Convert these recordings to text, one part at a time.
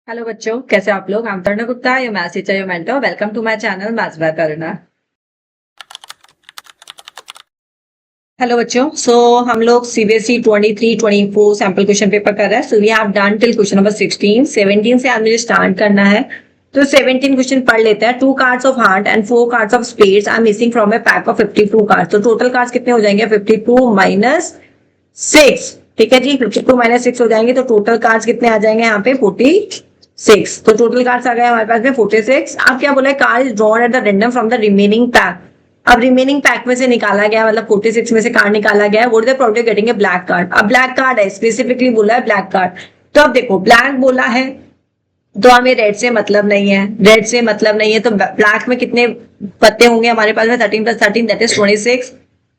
Hello बच्चों, कैसे आप लोग। I'm Tarna Gupta, your math teacher, your mentor. Welcome to my channel Maths by Tarna. Hello बच्चों, हम लोग सीबीएसई 23-24 सैंपल क्वेश्चन पेपर कर रहे हैं। So we have done till question number 16। 17 से आज मुझे स्टार्ट करना है। तो 17 क्वेश्चन पढ़ लेते हैं। 2 cards of heart and 4 cards of spades are missing from a pack of 52 cards. तो टोटल कार्ड्स कितने हो जाएंगे? 52 माइनस 6। ठीक है जी, 52 माइनस 6 हो जाएंगे। तो टोटल कार्ड्स कितने आ जाएंगे यहाँ पे? 46। तो टोटल कार्ड्स आ गए हमारे पास में 46। अब क्या बोला है? Card is drawn at the random from the remaining pack. अब रिमेनिंग पैक में से निकाला गया, मतलब 46 में से कार्ड निकाला गया है। What is the probability of getting a black card? अब ब्लैक कार्ड है, स्पेसिफिकली बोला है ब्लैक कार्ड। तो अब देखो, ब्लैक बोला है तो हमें रेड से मतलब नहीं है, रेड से मतलब नहीं है। तो ब्लैक में कितने पत्ते होंगे हमारे पास में? 13 + 13 दैट इज 26।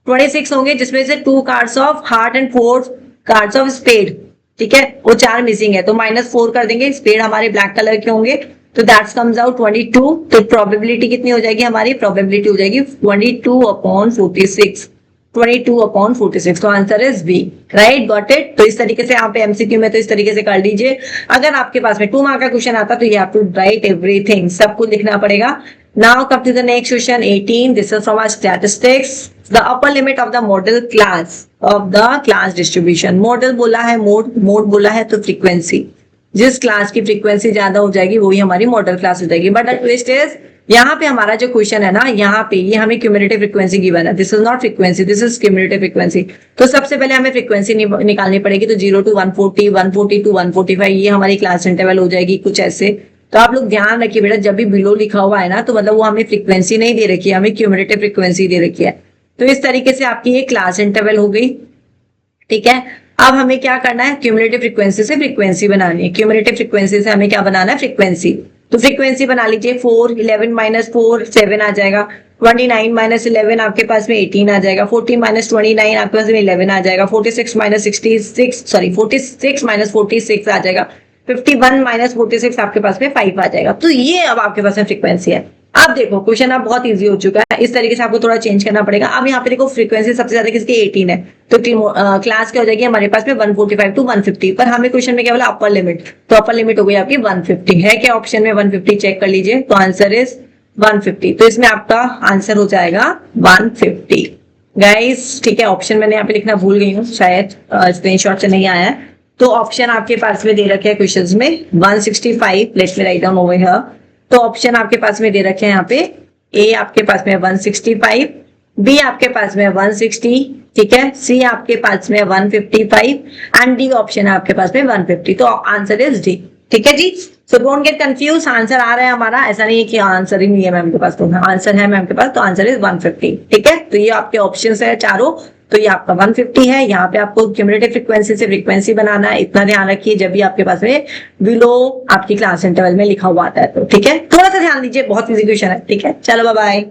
26 होंगे, जिसमें से 2 cards of heart and 4 cards of spade. ठीक है, वो 4 मिसिंग है तो -4 कर देंगे। स्पेड हमारे ब्लैक कलर के होंगे तो दैट्स कम्स आउट 22। तो प्रोबेबिलिटी कितनी हो जाएगी हमारी? प्रोबेबिलिटी हो जाएगी 22/46। 22/46। तो answer is B. Right, got it. तो इस तरीके से यहाँ पे एमसीक्यू में तो इस तरीके से कर लीजिए। अगर आपके पास में 2 मार्क का क्वेश्चन आता तो you have to write everything, सब कुछ लिखना पड़ेगा। Now come to the next question 18। This is from our statistics. The upper limit of the modal class of the class distribution. Modal बोला है मोड, मोड बोला है तो फ्रीक्वेंसी। जिस क्लास की फ्रीक्वेंसी ज्यादा हो जाएगी वही हमारी मॉडल क्लास हो जाएगी। बट द ट्विस्ट इज, यहाँ पे हमारा जो क्वेश्चन है ना, यहाँ पे ये हमें क्यूमुलेटिव फ्रीक्वेंसी गिवन है। This is not frequency, this is cumulative frequency. तो सबसे पहले हमें फ्रीक्वेंसी निकालनी पड़ेगी। तो 0 to 140, 140 to 145 ये हमारी क्लास इंटरवल हो जाएगी कुछ ऐसे। तो आप लोग ध्यान रखिए बेटा, जब भी बिलो लिखा हुआ है ना तो मतलब वो हमें फ्रीक्वेंसी नहीं दे रखी है, हमें क्यूमुलेटिव फ्रीक्वेंसी दे रखी है। तो इस तरीके से आपकी ये क्लास इंटरवल हो गई। ठीक है, अब हमें क्या करना है? क्यूमुलेटिव फ्रीक्वेंसी से फ्रीक्वेंसी बनानी है। क्यूमुलेटिव फ्रीक्वेंसी से हमें क्या बनाना है? फ्रीक्वेंसी। तो फ्रीक्वेंसी बना लीजिए। 4, 11 - 4 7 आ जाएगा। 29 - 11 आपके पास में 18 आ जाएगा। 14 - 29 आपके पास में 11 आ जाएगा। 46 - 66 सॉरी 46 - 46 आ जाएगा। 51 - 46 आपके पास में 5 आ जाएगा। तो ये अब आपके पास में फ्रीक्वेंसी है। अब देखो क्वेश्चन अब बहुत इजी हो चुका है, इस तरीके से आपको थोड़ा चेंज करना पड़ेगा। अब यहाँ पे देखो फ्रीक्वेंसी सबसे ज्यादा किसकी? 18 है। तो क्लास क्या हो जाएगी हमारे पास में? 145 to 150। पर हमें क्वेश्चन में क्या बोला? Upper limit. तो अपर लिमिट हो गई आपकी 150 है क्या? ऑप्शन में 150 चेक कर लीजिए। तो आंसर इज 150। तो इसमें आपका आंसर हो जाएगा 150 गाइस। ठीक है, ऑप्शन मैंने यहाँ पे लिखना भूल गई हूँ, शायद स्क्रीनशॉट से नहीं आया है। तो ऑप्शन आपके पास में दे रखे हैं क्वेश्चन में 165। Let me write down over here. तो ऑप्शन आपके पास में दे रखे हैं यहाँ पे, ए आपके पास में 165, बी आपके पास में 160, ठीक है, सी आपके पास में 155 एंड डी ऑप्शन है आपके पास में 150। तो आंसर इज डी। ठीक है जी, so don't get confuse. Answer आ रहा है हमारा, ऐसा नहीं है कि आंसर ही नहीं है मैम के पास। तो आंसर है मैम के पास, तो आंसर इज 150। ठीक है, तो ये आपके ऑप्शन है चारों। तो ये आपका 150 है। यहाँ पे आपको क्यूमुलेटिव फ्रीक्वेंसी से फ्रीक्वेंसी बनाना है, इतना ध्यान रखिए जब भी आपके पास में बिलो आपकी क्लास इंटरवल में लिखा हुआ आता है। तो ठीक है, थोड़ा सा ध्यान दीजिए, बहुत इजी क्वेश्चन है। ठीक है, चलो बाय बाय।